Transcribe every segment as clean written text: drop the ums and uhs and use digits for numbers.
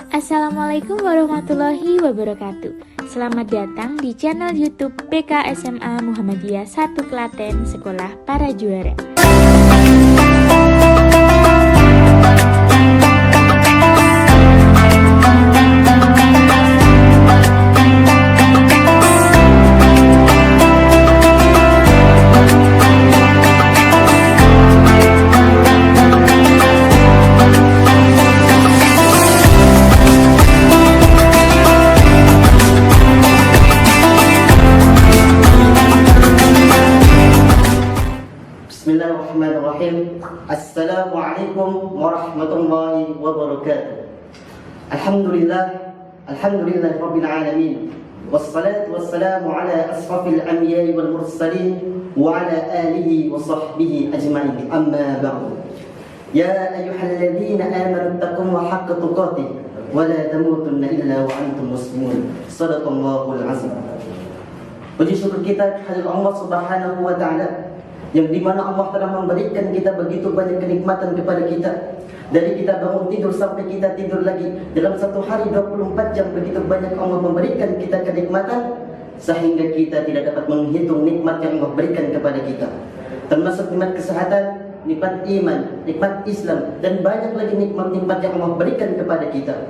Assalamualaikum warahmatullahi wabarakatuh. Selamat datang di channel YouTube PK SMA Muhammadiyah 1 Klaten Sekolah Para Juara. Bismillahirrahmanirrahim. Assalamualaikum warahmatullahi wabarakatuh. Alhamdulillah Rabbil alamin. Wassalatu wassalamu ala asrafil anbiya'i wal mursalin wa ala alihi wa sahbihi ajma'in. Amma ba'du. Ya ayyuhalladzina amanu taqullaha haqqa tuqatih wa la tamutunna illa wa antum muslimun. Shadaqallahul azim. Puji syukur kita kepada Allah Subhanahu wa taala yang dimana Allah telah memberikan kita begitu banyak kenikmatan kepada kita. Dari kita bangun tidur sampai kita tidur lagi, dalam satu hari 24 jam begitu banyak Allah memberikan kita kenikmatan, sehingga kita tidak dapat menghitung nikmat yang Allah berikan kepada kita. Termasuk nikmat kesehatan, nikmat iman, nikmat Islam, dan banyak lagi nikmat-nikmat yang Allah berikan kepada kita.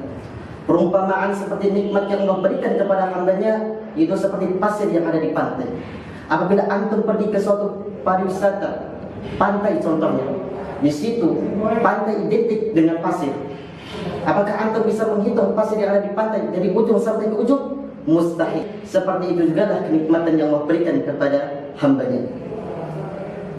Perumpamaan seperti nikmat yang Allah berikan kepada hambanya itu seperti pasir yang ada di pantai. Apabila antum pergi ke suatu pariwisata, pantai contohnya, di situ pantai identik dengan pasir. Apakah antum bisa menghitung pasir yang ada di pantai dari ujung sampai ke ujung? Mustahil. Seperti itu juga lah kenikmatan yang Allah berikan kepada hambanya.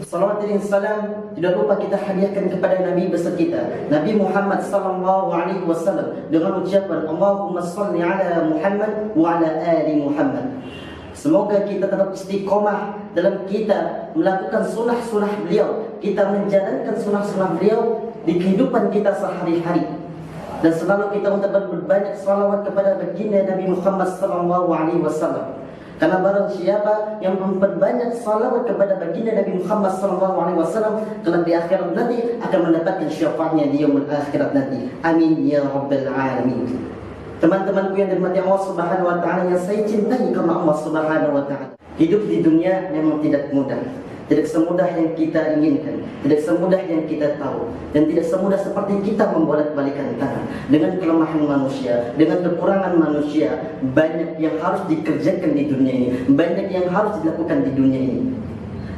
Salawat dan salam tidak lupa kita hadiahkan kepada Nabi besar kita, Nabi Muhammad sallallahu alaihi wasallam, dengan ucapan Allahumma shalli ala Muhammad wa ala ali Muhammad. Semoga kita tetap istiqomah dalam kita melakukan sunnah-sunnah beliau, kita menjalankan sunnah-sunnah beliau di kehidupan kita sehari-hari, dan selalu kita untuk berbanyak salawat kepada baginda Nabi Muhammad SAW. Karena barang siapa yang memperbanyak salawat kepada baginda Nabi Muhammad SAW, kelak di akhirat nanti akan mendapatkan syafaatnya di yaumul akhirat nanti. Amin ya rabbal alamin. Teman-temanku yang dirahmati Allah Subhanahu wa taala, yang saya cintai karena Allah Subhanahu wa taala. Hidup di dunia memang tidak mudah. Tidak semudah yang kita inginkan, tidak semudah yang kita tahu, dan tidak semudah seperti kita membolak-balikan tangan. Dengan kelemahan manusia, dengan kekurangan manusia, banyak yang harus dikerjakan di dunia ini, banyak yang harus dilakukan di dunia ini.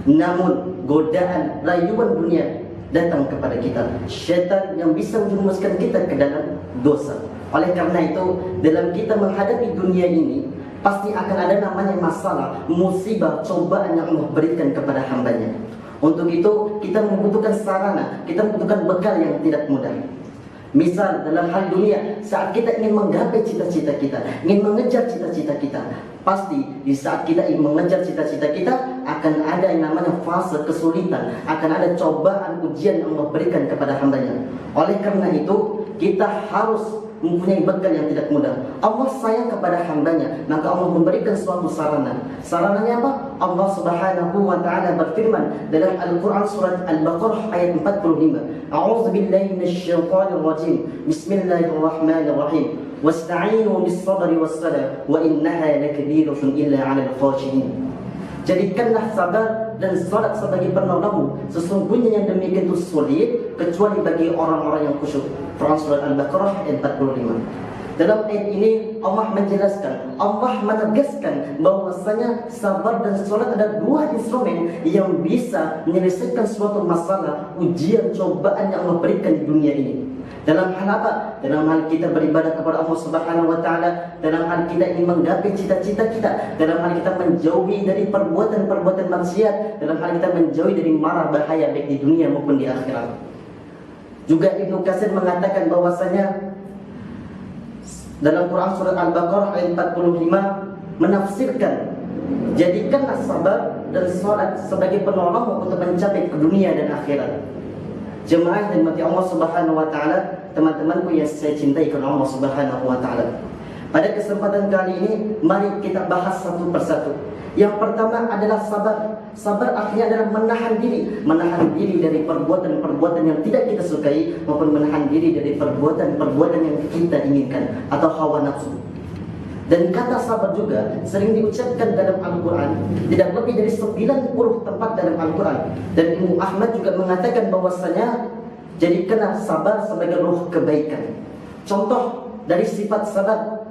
Namun godaan, rayuan dunia datang kepada kita, syaitan yang bisa menjerumuskan kita ke dalam dosa. Oleh karena itu, dalam kita menghadapi dunia ini, pasti akan ada namanya masalah, musibah, cobaan yang Allah berikan kepada hambanya. Untuk itu, kita membutuhkan sarana, kita membutuhkan bekal yang tidak mudah. Misal dalam hal dunia, saat kita ingin menggapai cita-cita kita, ingin mengejar cita-cita kita, pasti di saat kita ingin mengejar cita-cita kita, akan ada yang namanya fase kesulitan, akan ada cobaan, ujian yang Allah berikan kepada hambanya. Oleh karena itu, kita harus mempunyai bekal yang tidak mudah. Allah sayang kepada hambanya, maka Allah memberikan suatu sarana. Sarananya apa? Allah Subhanahu wa taala berfirman dalam Al-Qur'an surat Al-Baqarah ayat 45. A'udzubillahi minasyaitonir rajim. Bismillahirrahmanirrahim. Wasta'inu bis-sabri was-salah wa innaha lakabiratun illa 'alal khashiyin. Jadikanlah sabar dan salat sebagai penolongmu. Sesungguhnya yang demikian itu sulit kecuali bagi orang-orang yang khusyuk. Quran surat Al-Baqarah ayat 45. Dalam ayat ini Allah menjelaskan, Allah menegaskan bahwasanya sabar dan salat adalah dua instrumen yang bisa menyelesaikan suatu masalah, ujian, cobaan yang Allah berikan di dunia ini. Dalam hal apa? Dalam hal kita beribadah kepada Allah Subhanahu wa taala, dalam hal kita ingin menggapai cita-cita kita, dalam hal kita menjauhi dari perbuatan-perbuatan maksiat, dalam hal kita menjauhi dari mara bahaya baik di dunia maupun di akhirat. Juga Ibnu Katsir mengatakan bahwasanya dalam Quran surat Al-Baqarah ayat 45 menafsirkan, jadikanlah sabar dan salat sebagai penolong untuk mencapai ke dunia dan akhirat. Jemaah dan mati Allah Subhanahu wa taala, teman-temanku yang saya cintai karena Allah Subhanahu wa taala. Pada kesempatan kali ini, mari kita bahas satu persatu. Yang pertama adalah sabar. Sabar artinya adalah menahan diri. Menahan diri dari perbuatan-perbuatan yang tidak kita sukai, maupun menahan diri dari perbuatan-perbuatan yang kita inginkan atau hawa nafsu. Dan kata sabar juga sering diucapkan dalam Al-Quran, tidak lebih dari 90 tempat dalam Al-Quran. Dan Imam Ahmad juga mengatakan bahwasanya jadikanlah sabar sebagai ruh kebaikan. Contoh dari sifat sabar,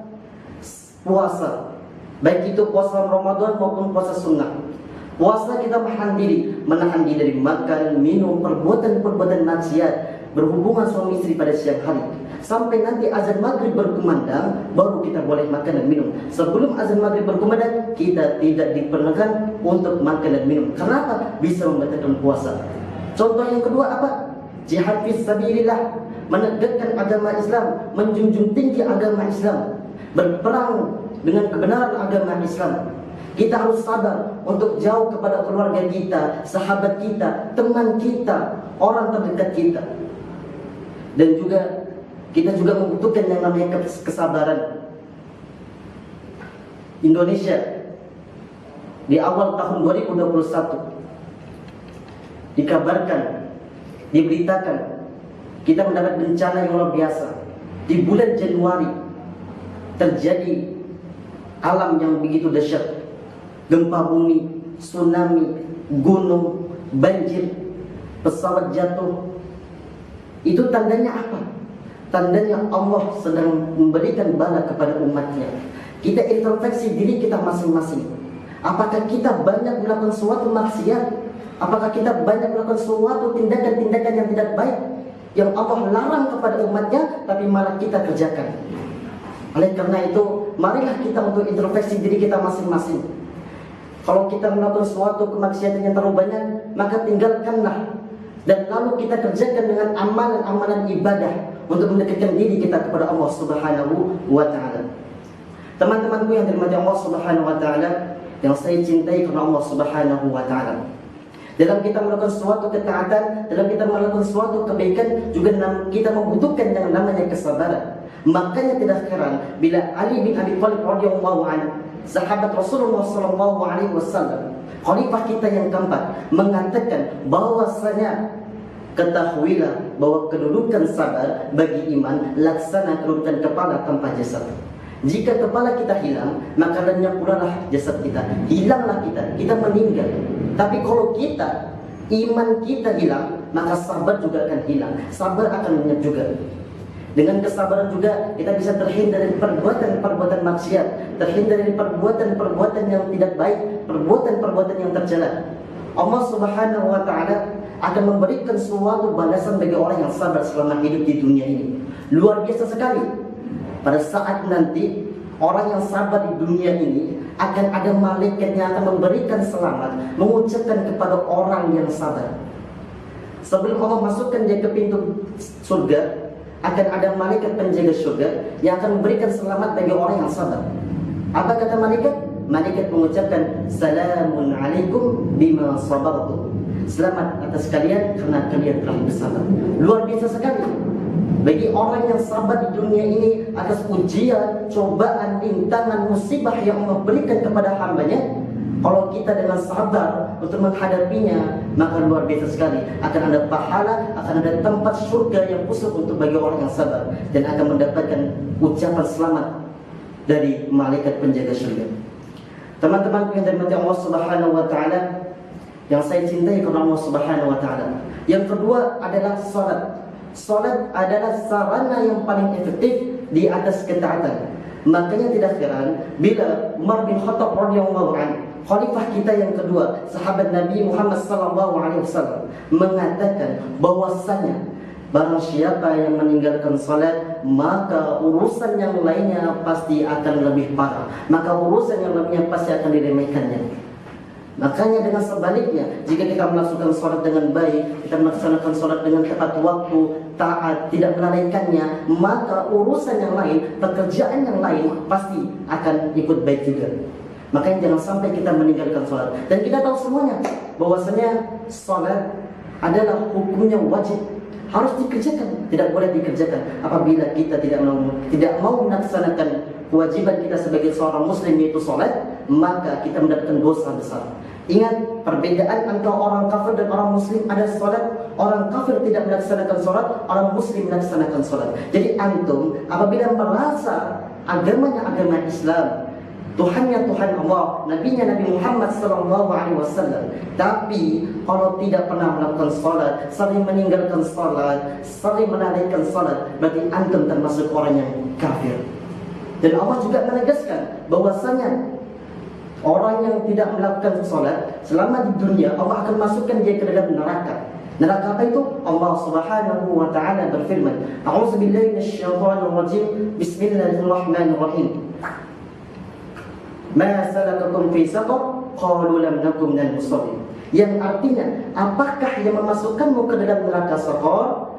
puasa, baik itu puasa Ramadan maupun puasa sunnah. Puasa kita menahan diri dari makan, minum, perbuatan-perbuatan maksiat, berhubungan suami istri pada siang hari. Sampai nanti azan maghrib berkumandang, baru kita boleh makan dan minum. Sebelum azan maghrib berkumandang, kita tidak diperkenankan untuk makan dan minum. Kenapa? Bisa membatalkan puasa. Contoh yang kedua apa? Jihad fisabilillah, menegakkan agama Islam, menjunjung tinggi agama Islam, berperang dengan kebenaran agama Islam. Kita harus sabar untuk jauh kepada keluarga kita, sahabat kita, teman kita, orang terdekat kita. Dan juga kita juga membutuhkan yang namanya kesabaran. Indonesia di awal tahun 2021 dikabarkan, diberitakan kita mendapat bencana yang luar biasa. Di bulan Januari terjadi alam yang begitu dahsyat. Gempa bumi, tsunami, gunung, banjir, pesawat jatuh. Itu tandanya apa? Tandanya Allah sedang memberikan bala kepada umatnya. Kita introspeksi diri kita masing-masing. Apakah kita banyak melakukan suatu maksiat? Apakah kita banyak melakukan suatu tindakan-tindakan yang tidak baik, yang Allah larang kepada umatnya, tapi malah kita kerjakan? Oleh karena itu, marilah kita untuk introspeksi diri kita masing-masing. Kalau kita melakukan suatu kemaksiatan yang terlalu banyak, maka tinggalkanlah. Dan lalu kita kerjakan dengan amalan-amalan ibadah untuk mendekatkan diri kita kepada Allah Subhanahu wa Ta'ala. Teman-temanku yang dirahmati Allah Subhanahu wa Ta'ala, yang saya cintai karena Allah Subhanahu wa Ta'ala, dalam kita melakukan suatu ketaatan, dalam kita melakukan suatu kebaikan, juga kita membutuhkan yang namanya kesabaran. Makanya tidak heran bila Ali bin Abi Thalib radhiyallahu anhu, sahabat Rasulullah sallallahu alaihi wasallam, khalifah kita yang keempat, mengatakan bahwasanya ketahuilah bahwa kedudukan sabar bagi iman laksana kedudukan kepala tanpa jasad. Jika kepala kita hilang, maka lenyap pula lah jasad kita. Hilanglah kita meninggal. Tapi kalau iman kita hilang, maka sabar juga akan hilang. Sabar akan lenyap juga. Dengan kesabaran juga kita bisa terhindar dari perbuatan-perbuatan maksiat, terhindar dari perbuatan-perbuatan yang tidak baik, perbuatan-perbuatan yang tercela. Allah Subhanahu wa Ta'ala akan memberikan suatu balasan bagi orang yang sabar selama hidup di dunia ini. Luar biasa sekali. Pada saat nanti orang yang sabar di dunia ini, akan ada malaikat yang akan memberikan selamat, mengucapkan kepada orang yang sabar. Sebelum Allah masukkan dia ke pintu surga, akan ada malaikat penjaga surga yang akan memberikan selamat bagi orang yang sabar. Apa kata malaikat? Malaikat mengucapkan, Salamun alaikum bima sabartum. Selamat atas kalian karena kalian telah bersabar. Luar biasa sekali. Bagi orang yang sabar di dunia ini atas ujian, cobaan, rintangan, musibah yang Allah berikan kepada hambanya, kalau kita dengan sabar untuk menghadapinya, maka luar biasa sekali. Akan ada pahala, akan ada tempat surga yang khusus untuk bagi orang yang sabar, dan akan mendapatkan ucapan selamat dari malaikat penjaga surga. Teman-teman yang dirahmati Allah Subhanahu wa Ta'ala, yang saya cintai karena Allah Subhanahu wa Ta'ala. Yang kedua adalah salat. Salat adalah sarana yang paling efektif di atas ketaatan. Makanya tidak heran bila Umar bin Khattab radhiyallahu anhu, khalifah kita yang kedua, sahabat Nabi Muhammad sallallahu alaihi wasallam, mengatakan bahwasanya barang siapa yang meninggalkan salat, maka urusan yang lainnya pasti akan lebih parah. Maka urusan yang lainnya pasti akan diremehkannya. Makanya dengan sebaliknya, jika kita melaksanakan sholat dengan baik, kita melaksanakan sholat dengan tepat waktu, taat, tidak melalaikannya, maka urusan yang lain, pekerjaan yang lain pasti akan ikut baik juga. Makanya jangan sampai kita meninggalkan sholat. Dan kita tahu semuanya bahwasanya sholat adalah hukumnya wajib. harus dikerjakan, tidak boleh dikerjakan. Apabila kita tidak mau melaksanakan kewajiban kita sebagai seorang muslim, yaitu salat, maka kita mendapatkan dosa besar. Ingat, perbedaan antara orang kafir dan orang muslim ada salat. Orang kafir tidak melaksanakan salat, orang muslim melaksanakan salat. Jadi antum apabila merasa agamanya agama Islam, Tuhannya Tuhan Allah, Nabinya Nabi Muhammad SAW, tapi kalau tidak pernah melakukan salat, sering meninggalkan salat, sering melalaikan salat, berarti antum termasuk orang yang kafir. Dan Allah juga menegaskan bahwasanya orang yang tidak melakukan salat selama di dunia, Allah akan masukkan dia ke dalam neraka. Neraka apa itu? Allah Subhanahu wa taala berfirman, A'udzubillahi minasyaitonir rajim. Bismillahirrahmanirrahim. Ma salakakum fi saqar? Qalu lam nakum minal musallin. Yang artinya, apakah yang memasukkanmu ke dalam neraka saqar?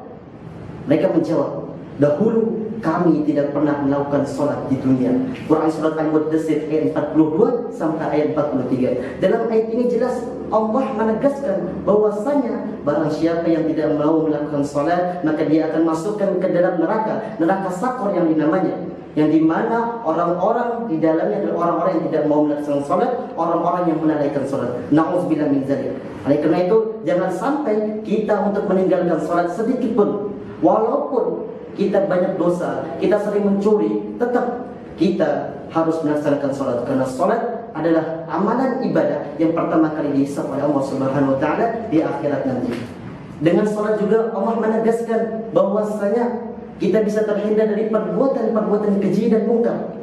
Mereka menjawab, dahulu kami tidak pernah melakukan salat di dunia. Quran surat Al-Mudaththir ayat 42 sampai ayat 43. Dalam ayat ini jelas Allah menegaskan bahwasanya barang siapa yang tidak mau melakukan salat, maka dia akan masukkan ke dalam neraka saqar yang dinamanya, yang dimana orang-orang di dalamnya adalah orang-orang yang tidak mau melaksanakan salat, orang-orang yang melalaikan salat. Na'udzubillah min dzalik. Oleh karena itu, jangan sampai kita untuk meninggalkan salat sedikit pun, walaupun kita banyak dosa, kita sering mencuri, tetap kita harus melaksanakan salat, karena salat adalah amalan ibadah yang pertama kali dihisab oleh Allah Subhanahu wa taala di akhirat nanti. Dengan salat juga Allah menegaskan bahwasanya kita bisa terhindar dari perbuatan-perbuatan keji dan mungkar,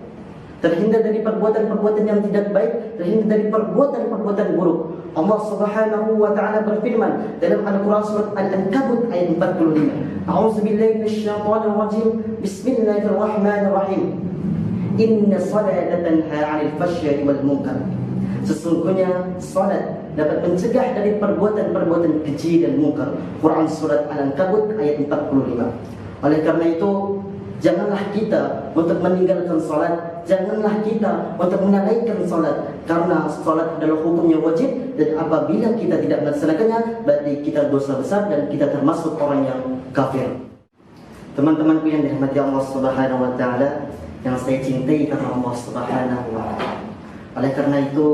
terhindar dari perbuatan-perbuatan yang tidak baik, terhindar dari perbuatan-perbuatan buruk. Allah Subhanahu wa taala berfirman dalam Al-Qur'an surat Al-Ankabut ayat 45. A'udzubillahi minasyaitonir rajim. Bismillahirrahmanirrahim. Inna salata tanha 'anil fahsya'i wal munkar. Sesungguhnya salat dapat mencegah dari perbuatan-perbuatan keji dan mungkar. Quran surat Al-Ankabut ayat 45. Oleh karena itu, janganlah kita untuk meninggalkan salat, janganlah kita untuk menalaikan salat, karena salat adalah hukumnya wajib, dan apabila kita tidak melaksanakannya, berarti kita dosa besar dan kita termasuk orang yang kafir. Teman-temanku yang dirahmati Allah Subhanahu wa taala, yang saya cintai karena Allah Subhanahu wa taala. Oleh karena itu,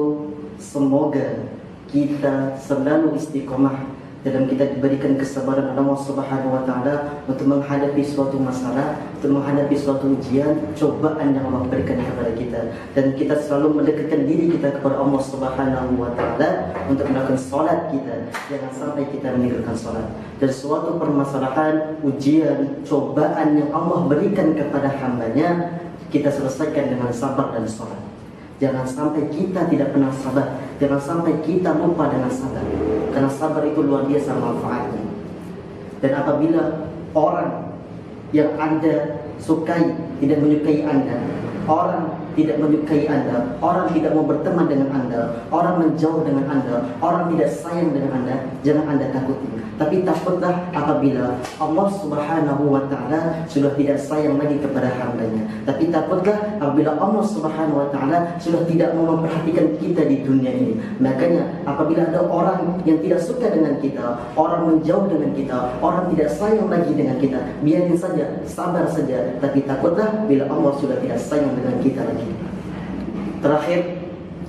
semoga kita selalu istiqomah dalam kita diberikan kesabaran oleh Allah Subhanahu wa taala untuk menghadapi suatu masalah, untuk menghadapi suatu ujian, cobaan yang Allah berikan kepada kita, dan kita selalu mendekatkan diri kita kepada Allah Subhanahu wa taala untuk melakukan salat kita. Jangan sampai kita meninggalkan salat. Dan suatu permasalahan, ujian, cobaan yang Allah berikan kepada hambanya, kita selesaikan dengan sabar dan salat. Jangan sampai kita tidak pernah sabar, jangan sampai kita lupa dengan sabar, karena sabar itu luar biasa manfaatnya. Dan apabila orang yang Anda sukai tidak menyukai Anda, orang tidak menyukai Anda, orang tidak mau berteman dengan Anda, orang menjauh dengan Anda, orang tidak sayang dengan Anda, jangan Anda takuti. Tapi takutlah apabila Allah Subhanahu wa taala sudah tidak sayang lagi kepada hambanya. Tapi takutlah apabila Allah Subhanahu wa taala sudah tidak mau memperhatikan kita di dunia ini. Makanya apabila ada orang yang tidak suka dengan kita, orang menjauh dengan kita, orang tidak sayang lagi dengan kita, biarin saja, sabar saja. Tapi takutlah bila Allah sudah tidak sayang dengan kita lagi. Terakhir,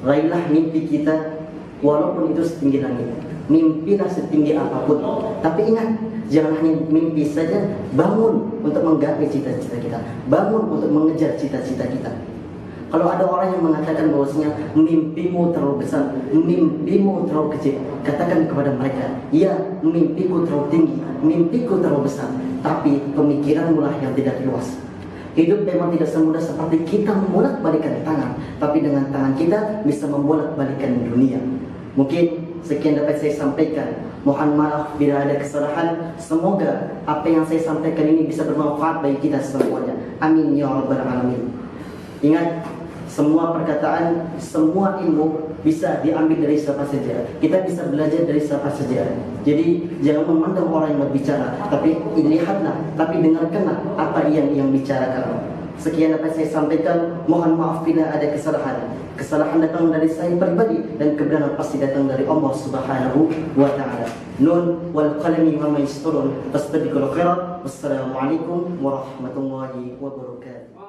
raihlah mimpi kita walaupun itu setinggi langit. Mimpilah setinggi apapun. Tapi ingat, jangan hanya mimpi saja, bangun untuk menggapai cita-cita kita, bangun untuk mengejar cita-cita kita. Kalau ada orang yang mengatakan bahwasanya mimpimu terlalu besar, mimpimu terlalu kecil, katakan kepada mereka, ya, mimpiku terlalu tinggi, mimpiku terlalu besar, tapi pemikiranmu lah yang tidak luas. Hidup memang tidak semudah seperti kita membolak-balikan tangan, tapi dengan tangan kita bisa membolak-balikan dunia. Mungkin sekian dapat saya sampaikan. Mohon maaf bila ada kesalahan. Semoga apa yang saya sampaikan ini bisa bermanfaat bagi kita semuanya. Amin ya rabbal alamin. Ingat, semua perkataan, semua ilmu bisa diambil dari siapa saja. Kita bisa belajar dari siapa saja. Jadi jangan memandang orang yang berbicara, tapi lihatlah, tapi dengarkanlah apa yang bicarakan. Sekian dapat saya sampaikan. Mohon maaf bila ada kesalahan. Kesalahan datang dari saya pribadi, dan kebenaran pasti datang dari Allah Subhanahu wa taala. Nun wal qalami wa ma yasturun. Fastabiqul khairat. Wassalamu alaikum warahmatullahi wabarakatuh.